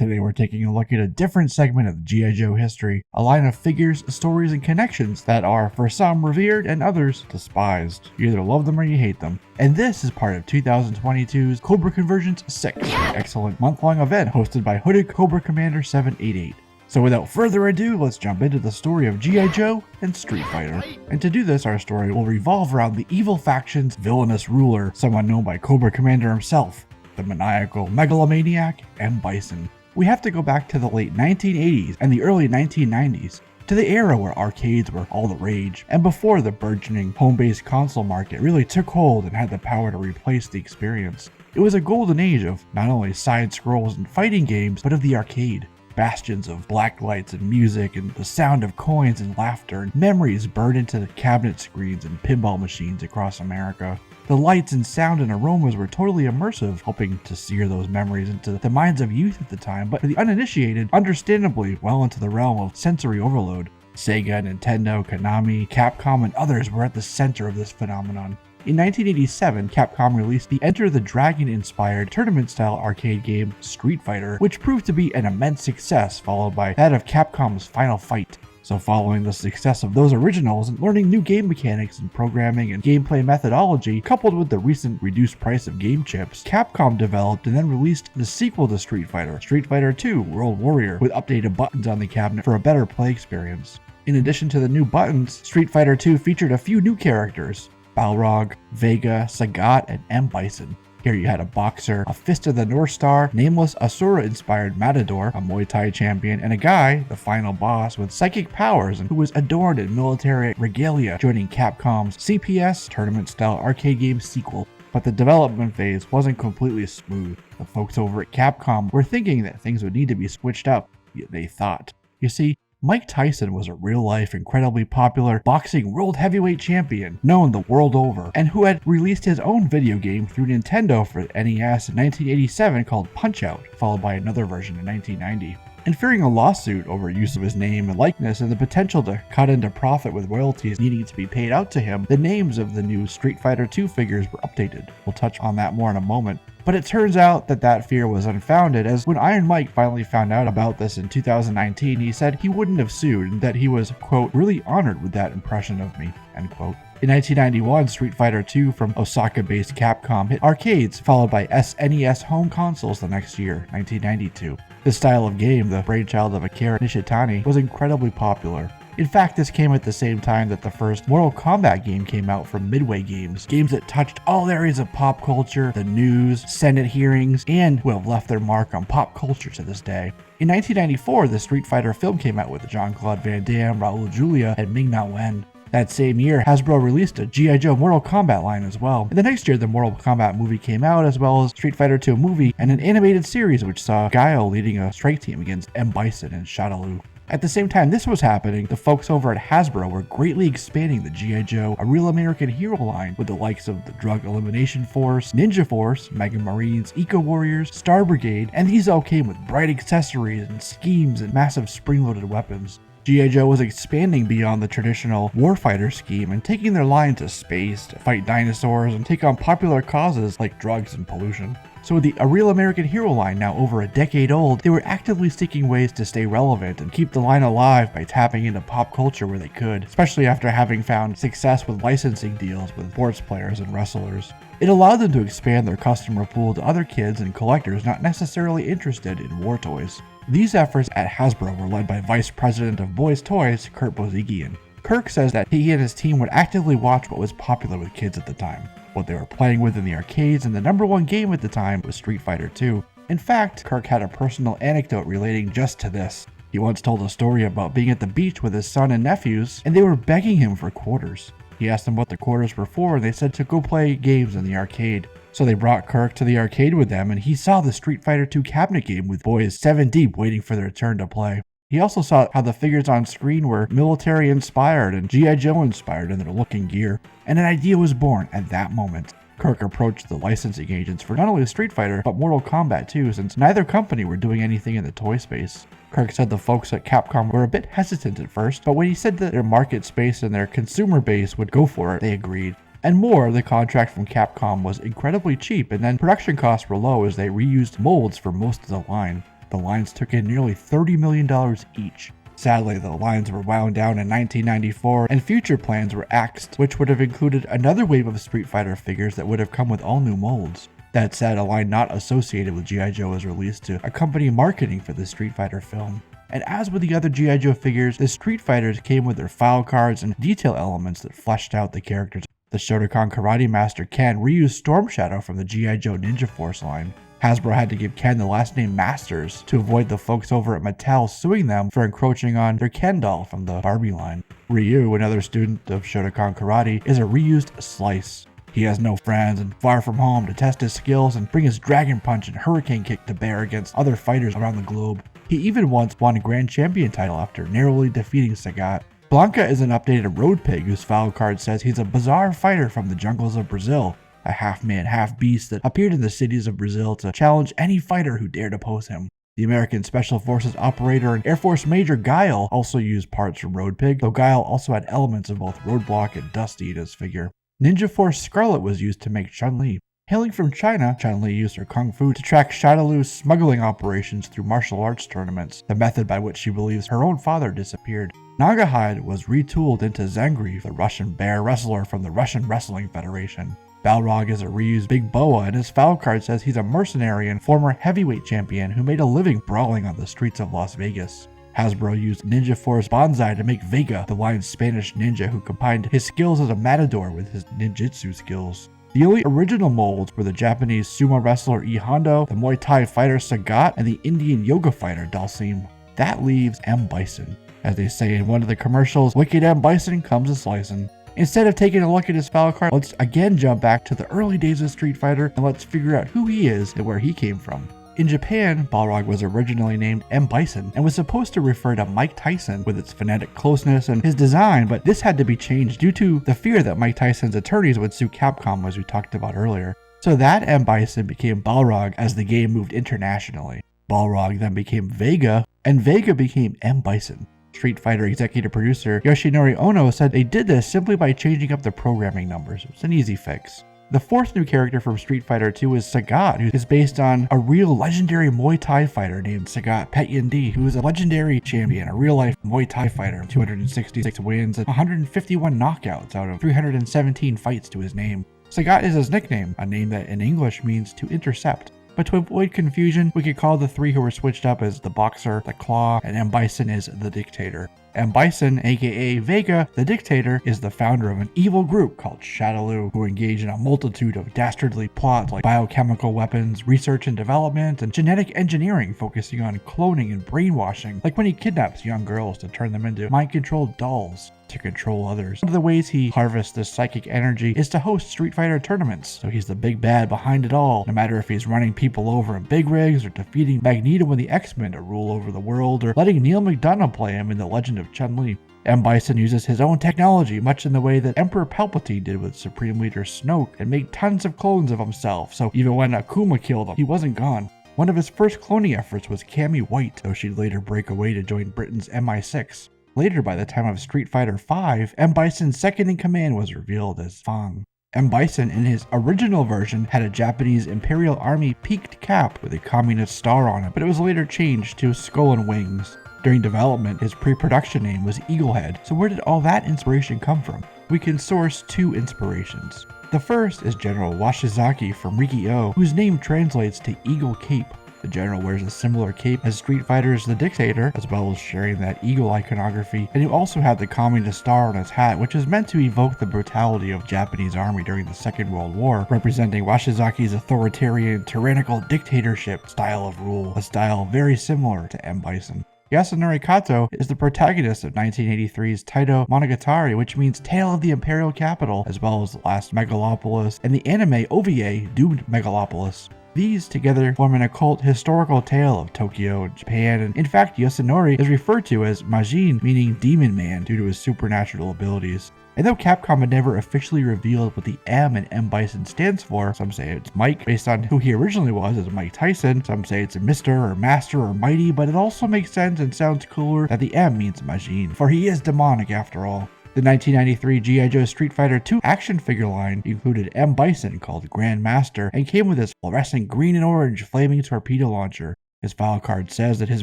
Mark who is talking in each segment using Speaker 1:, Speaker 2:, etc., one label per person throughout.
Speaker 1: Today we're taking a look at a different segment of GI Joe history, a line of figures, stories, and connections that are, for some, revered and others despised. You either love them or you hate them. And this is part of 2022's Cobra Convergence 6, an excellent month-long event hosted by Hooded Cobra Commander 788. So without further ado, let's jump into the story of GI Joe and Street Fighter. And to do this, our story will revolve around the evil faction's villainous ruler, someone known by Cobra Commander himself, the maniacal megalomaniac M Bison. We have to go back to the late 1980s and the early 1990s, to the era where arcades were all the rage, and before the burgeoning home-based console market really took hold and had the power to replace the experience. It was a golden age of not only side scrolls and fighting games, but of the arcade. Bastions of black lights and music and the sound of coins and laughter and memories burned into the cabinet screens and pinball machines across America. The lights and sound and aromas were totally immersive, helping to sear those memories into the minds of youth at the time, but for the uninitiated, understandably well into the realm of sensory overload. Sega, Nintendo, Konami, Capcom, and others were at the center of this phenomenon. In 1987, Capcom released the Enter the Dragon-inspired tournament-style arcade game Street Fighter, which proved to be an immense success, followed by that of Capcom's Final Fight. So following the success of those originals and learning new game mechanics and programming and gameplay methodology, coupled with the recent reduced price of game chips, Capcom developed and then released the sequel to Street Fighter 2 World Warrior, with updated buttons on the cabinet for a better play experience. In addition to the new buttons, Street Fighter 2 featured a few new characters: Balrog, Vega, Sagat, and M Bison. Here you had a boxer, a Fist of the North Star, nameless Asura-inspired Matador, a Muay Thai champion, and a guy, the final boss, with psychic powers and who was adorned in military regalia, joining Capcom's CPS tournament-style arcade game sequel. But the development phase wasn't completely smooth. The folks over at Capcom were thinking that things would need to be switched up, yet they thought. You see, Mike Tyson was a real-life, incredibly popular boxing world heavyweight champion, known the world over, and who had released his own video game through Nintendo for NES in 1987 called Punch-Out!, followed by another version in 1990. And fearing a lawsuit over use of his name and likeness and the potential to cut into profit with royalties needing to be paid out to him, the names of the new Street Fighter 2 figures were updated. We'll touch on that more in a moment. But it turns out that that fear was unfounded, as when Iron Mike finally found out about this in 2019, he said he wouldn't have sued and that he was, quote, really honored with that impression of me, end quote. In 1991, Street Fighter 2 from Osaka-based Capcom hit arcades, followed by SNES home consoles the next year, 1992. This style of game, the brainchild of Akira Nishitani, was incredibly popular. In fact, this came at the same time that the first Mortal Kombat game came out from Midway Games, games that touched all areas of pop culture, the news, Senate hearings, and who have left their mark on pop culture to this day. In 1994, the Street Fighter film came out with Jean-Claude Van Damme, Raul Julia, and Ming-Na Wen. That same year, Hasbro released a GI Joe Mortal Kombat line as well. And the next year, the Mortal Kombat movie came out, as well as Street Fighter 2 movie and an animated series which saw Guile leading a strike team against M Bison and Shadaloo. At the same time this was happening, the folks over at Hasbro were greatly expanding the GI Joe, a real American hero line with the likes of the Drug Elimination Force, Ninja Force, Mega Marines, Eco Warriors, Star Brigade, and these all came with bright accessories and schemes and massive spring-loaded weapons. GI Joe was expanding beyond the traditional warfighter scheme and taking their line to space to fight dinosaurs and take on popular causes like drugs and pollution. So with a real American hero line now over a decade old, they were actively seeking ways to stay relevant and keep the line alive by tapping into pop culture where they could, especially after having found success with licensing deals with sports players and wrestlers. It allowed them to expand their customer pool to other kids and collectors not necessarily interested in war toys. These efforts at Hasbro were led by Vice President of Boys Toys, Kurt Bozigian. Kirk says that he and his team would actively watch what was popular with kids at the time, what they were playing with in the arcades, and the number one game at the time was Street Fighter 2. In fact, Kirk had a personal anecdote relating just to this. He once told a story about being at the beach with his son and nephews, and they were begging him for quarters. He asked them what the quarters were for, and they said to go play games in the arcade. So they brought Kirk to the arcade with them, and he saw the Street Fighter 2 cabinet game with boys 7 deep waiting for their turn to play. He also saw how the figures on screen were military inspired and GI Joe inspired in their look and gear, and an idea was born at that moment. Kirk approached the licensing agents for not only Street Fighter, but Mortal Kombat 2, since neither company were doing anything in the toy space. Kirk said the folks at Capcom were a bit hesitant at first, but when he said that their market space and their consumer base would go for it, they agreed. And more, the contract from Capcom was incredibly cheap, and then production costs were low as they reused molds for most of the line. The lines took in nearly $30 million each. Sadly, the lines were wound down in 1994, and future plans were axed, which would have included another wave of Street Fighter figures that would have come with all new molds. That said, a line not associated with GI Joe was released to accompany marketing for the Street Fighter film. And as with the other GI Joe figures, the Street Fighters came with their file cards and detail elements that fleshed out the characters. The Shotokan Karate Master Ken reused Storm Shadow from the GI Joe Ninja Force line. Hasbro had to give Ken the last name Masters to avoid the folks over at Mattel suing them for encroaching on their Ken doll from the Barbie line. Ryu, another student of Shotokan Karate, is a reused Slice. He has no friends and far from home to test his skills and bring his Dragon Punch and Hurricane Kick to bear against other fighters around the globe. He even once won a Grand Champion title after narrowly defeating Sagat. Blanca is an updated road pig whose file card says he's a bizarre fighter from the jungles of Brazil, a half-man, half-beast that appeared in the cities of Brazil to challenge any fighter who dared oppose him. The American Special Forces operator and Air Force Major Guile also used parts from Road Pig, though Guile also had elements of both Roadblock and Dusty in his figure. Ninja Force Scarlet was used to make Chun-Li. Hailing from China, Chun-Li used her kung fu to track Shadaloo's smuggling operations through martial arts tournaments, the method by which she believes her own father disappeared. Nagahide was retooled into Zangief, the Russian bear wrestler from the Russian Wrestling Federation. Balrog is a reused Big Boa, and his foul card says he's a mercenary and former heavyweight champion who made a living brawling on the streets of Las Vegas. Hasbro used Ninja Force Banzai to make Vega, the line's Spanish ninja who combined his skills as a matador with his ninjutsu skills. The only original molds were the Japanese sumo wrestler E Hondo, the Muay Thai fighter Sagat, and the Indian yoga fighter Dalsim. That leaves M Bison. As they say in one of the commercials, Wicked M Bison comes a slicin'. Instead of taking a look at his file card, let's again jump back to the early days of Street Fighter and let's figure out who he is and where he came from. In Japan, Balrog was originally named M Bison and was supposed to refer to Mike Tyson with its phonetic closeness and his design, but this had to be changed due to the fear that Mike Tyson's attorneys would sue Capcom, as we talked about earlier. So that M Bison became Balrog as the game moved internationally. Balrog then became Vega, and Vega became M Bison. Street Fighter executive producer Yoshinori Ono said they did this simply by changing up the programming numbers. It's an easy fix. The fourth new character from Street Fighter 2 is Sagat, who is based on a real legendary Muay Thai fighter named Sagat Petyindi, who is a legendary champion, a real-life Muay Thai fighter, 266 wins and 151 knockouts out of 317 fights to his name. Sagat is his nickname, a name that in English means to intercept. But to avoid confusion, we could call the three who were switched up as the Boxer, the Claw, and M Bison is the Dictator. M Bison, aka Vega, the Dictator, is the founder of an evil group called Shadaloo, who engage in a multitude of dastardly plots like biochemical weapons, research and development, and genetic engineering focusing on cloning and brainwashing, like when he kidnaps young girls to turn them into mind-controlled dolls to control others. One of the ways he harvests this psychic energy is to host Street Fighter tournaments, so he's the big bad behind it all, no matter if he's running people over in big rigs or defeating Magneto and the X-Men to rule over the world, or letting Neil McDonough play him in The Legend of Chun-Li. M Bison uses his own technology, much in the way that Emperor Palpatine did with Supreme Leader Snoke, and made tons of clones of himself, so even when Akuma killed him, he wasn't gone. One of his first cloning efforts was Cammy White, though she'd later break away to join Britain's MI6. Later, by the time of Street Fighter V, M Bison's second-in-command was revealed as Fang. M Bison, in his original version, had a Japanese Imperial Army peaked cap with a communist star on it, but it was later changed to Skull and Wings. During development, his pre-production name was Eaglehead, so where did all that inspiration come from? We can source two inspirations. The first is General Washizaki from RIKI-OH, whose name translates to Eagle Cape. The general wears a similar cape as Street Fighter's The Dictator, as well as sharing that eagle iconography, and he also had the communist star on his hat, which is meant to evoke the brutality of Japanese army during the Second World War, representing Washizaki's authoritarian, tyrannical dictatorship style of rule, a style very similar to M Bison. Yasunori Kato is the protagonist of 1983's Taito Monogatari, which means Tale of the Imperial Capital, as well as The Last Megalopolis, and the anime OVA Doomed Megalopolis. These together form an occult historical tale of Tokyo and Japan, and in fact Yasunori is referred to as Majin, meaning Demon Man, due to his supernatural abilities. And though Capcom had never officially revealed what the M in M Bison stands for, some say it's Mike, based on who he originally was as Mike Tyson, some say it's a Mr. or Master or Mighty, but it also makes sense and sounds cooler that the M means Majin, for he is demonic after all. The 1993 GI Joe Street Fighter 2 action figure line included M Bison, called Grand Master, and came with his fluorescent green and orange flaming torpedo launcher. His file card says that his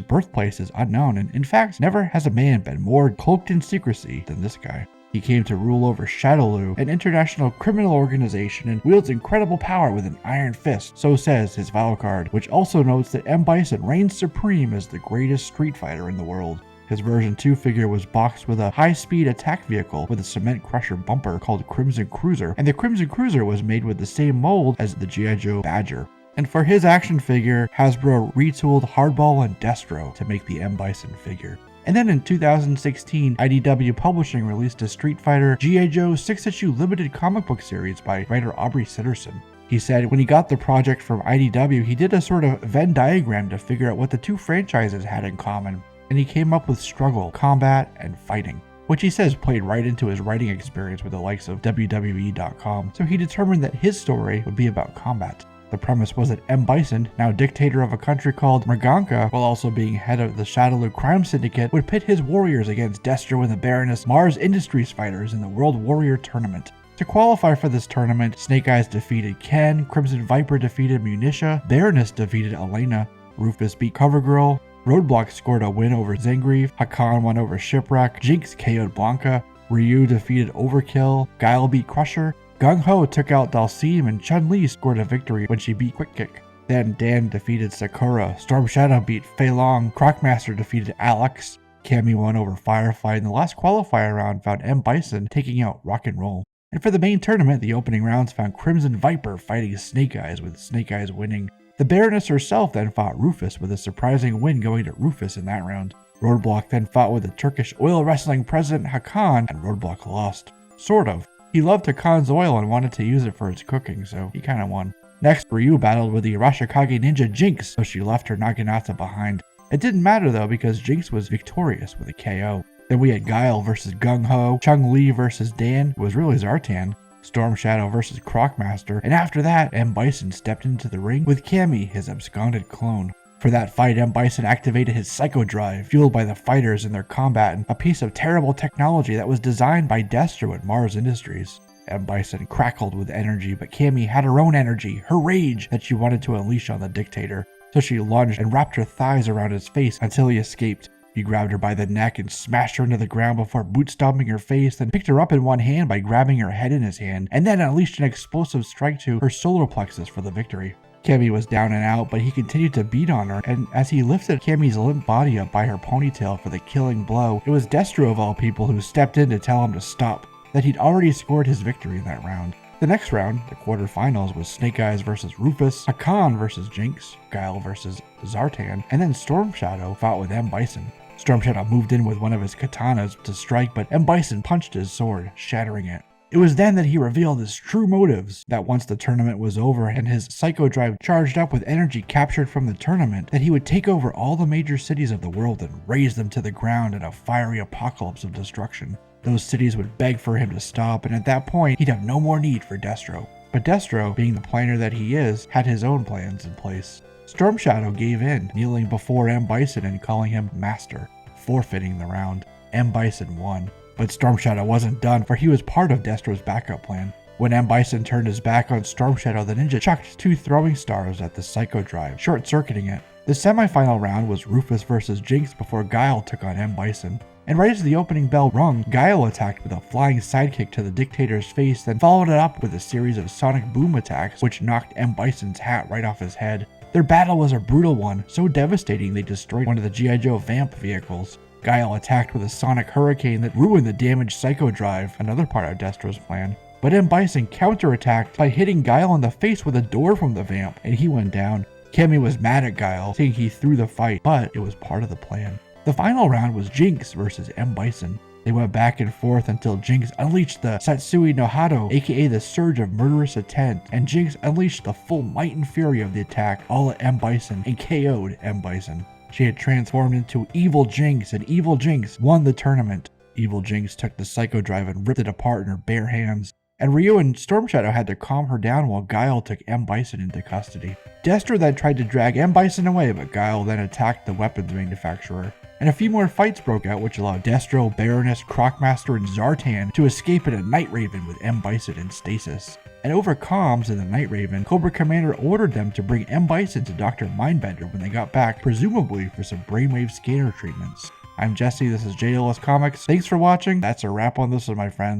Speaker 1: birthplace is unknown, and in fact, never has a man been more cloaked in secrecy than this guy. He came to rule over Shadowloo, an international criminal organization, and wields incredible power with an iron fist, so says his file card, which also notes that M Bison reigns supreme as the greatest street fighter in the world. His version 2 figure was boxed with a high-speed attack vehicle with a cement crusher bumper called Crimson Cruiser, and the Crimson Cruiser was made with the same mold as the GI Joe Badger. And for his action figure, Hasbro retooled Hardball and Destro to make the M Bison figure. And then in 2016, IDW Publishing released a Street Fighter GI Joe 6-issue limited comic book series by writer Aubrey Sitterson. He said when he got the project from IDW, he did a sort of Venn diagram to figure out what the two franchises had in common, and he came up with struggle, combat, and fighting, which he says played right into his writing experience with the likes of WWE.com, so he determined that his story would be about combat. The premise was that M Bison, now dictator of a country called Mrganka, while also being head of the Shadowloo crime syndicate, would pit his warriors against Destro and the Baroness Mars Industries fighters in the World Warrior Tournament. To qualify for this tournament, Snake Eyes defeated Ken, Crimson Viper defeated Munitia, Baroness defeated Elena, Rufus beat Covergirl, Roadblock scored a win over Zangief, Hakan won over Shipwreck, Jinx KO'd Blanca, Ryu defeated Overkill, Guile beat Crusher, Gung Ho took out Dalsim, and Chun-Li scored a victory when she beat Quick Kick. Then Dan defeated Sakura, Storm Shadow beat Fei Long, Crocmaster defeated Alex, Cammy won over Firefight, and the last qualifier round found M Bison taking out Rock and Roll. And for the main tournament, the opening rounds found Crimson Viper fighting Snake Eyes, with Snake Eyes winning. The Baroness herself then fought Rufus, with a surprising win going to Rufus in that round. Roadblock then fought with the Turkish oil wrestling president Hakan, and Roadblock lost. Sort of. He loved Hakan's oil and wanted to use it for his cooking, so he kinda won. Next, Ryu battled with the Arashikage ninja Jinx, so she left her Naginata behind. It didn't matter though, because Jinx was victorious with a KO. Then we had Guile versus Gung Ho, Chung-Li versus Dan, who was really Zartan, Storm Shadow versus Crocmaster, and after that, M Bison stepped into the ring with Cammy, his absconded clone. For that fight, M Bison activated his Psycho Drive, fueled by the fighters and their combat, and a piece of terrible technology that was designed by Destro at Mars Industries. M Bison crackled with energy, but Cammy had her own energy, her rage, that she wanted to unleash on the Dictator. So she lunged and wrapped her thighs around his face until he escaped. He grabbed her by the neck and smashed her into the ground before boot-stomping her face, then picked her up in one hand by grabbing her head in his hand, and then unleashed an explosive strike to her solar plexus for the victory. Cammy was down and out, but he continued to beat on her, and as he lifted Cammy's limp body up by her ponytail for the killing blow, it was Destro of all people who stepped in to tell him to stop, that he'd already scored his victory in that round. The next round, the quarterfinals, was Snake Eyes versus Rufus, Hakan versus Jinx, Guile versus Zartan, and then Storm Shadow fought with M Bison. Storm Shadow moved in with one of his katanas to strike, but M Bison punched his sword, shattering it. It was then that he revealed his true motives, that once the tournament was over and his Psycho Drive charged up with energy captured from the tournament, that he would take over all the major cities of the world and raze them to the ground in a fiery apocalypse of destruction. Those cities would beg for him to stop, and at that point, he'd have no more need for Destro. But Destro, being the planner that he is, had his own plans in place. Storm Shadow gave in, kneeling before M Bison and calling him Master, forfeiting the round. M Bison won. But Storm Shadow wasn't done, for he was part of Destro's backup plan. When M Bison turned his back on Storm Shadow, the ninja chucked 2 throwing stars at the Psycho Drive, short-circuiting it. The semi-final round was Rufus versus Jinx before Guile took on M Bison. And right as the opening bell rung, Guile attacked with a flying sidekick to the Dictator's face, then followed it up with a series of sonic boom attacks, which knocked M Bison's hat right off his head. Their battle was a brutal one, so devastating they destroyed one of the GI Joe Vamp vehicles. Guile attacked with a sonic hurricane that ruined the damaged Psycho Drive, another part of Destro's plan. But M Bison counterattacked by hitting Guile in the face with a door from the Vamp, and he went down. Cammy was mad at Guile, saying he threw the fight, but it was part of the plan. The final round was Jinx versus M Bison. They went back and forth until Jinx unleashed the Satsui no Hado, aka the Surge of Murderous Intent, and Jinx unleashed the full might and fury of the attack all at M Bison and KO'd M Bison. She had transformed into Evil Jinx, and Evil Jinx won the tournament. Evil Jinx took the Psycho Drive and ripped it apart in her bare hands. And Ryu and Storm Shadow had to calm her down while Guile took M Bison into custody. Destro then tried to drag M Bison away, but Guile then attacked the weapons manufacturer. And a few more fights broke out, which allowed Destro, Baroness, Crocmaster, and Zartan to escape in a Night Raven with M Bison in stasis. and over comms in the Night Raven, Cobra Commander ordered them to bring M Bison to Dr. Mindbender when they got back, presumably for some brainwave scanner treatments. I'm Jesse, this is JLS Comics. Thanks for watching. That's a wrap on this one, my friends.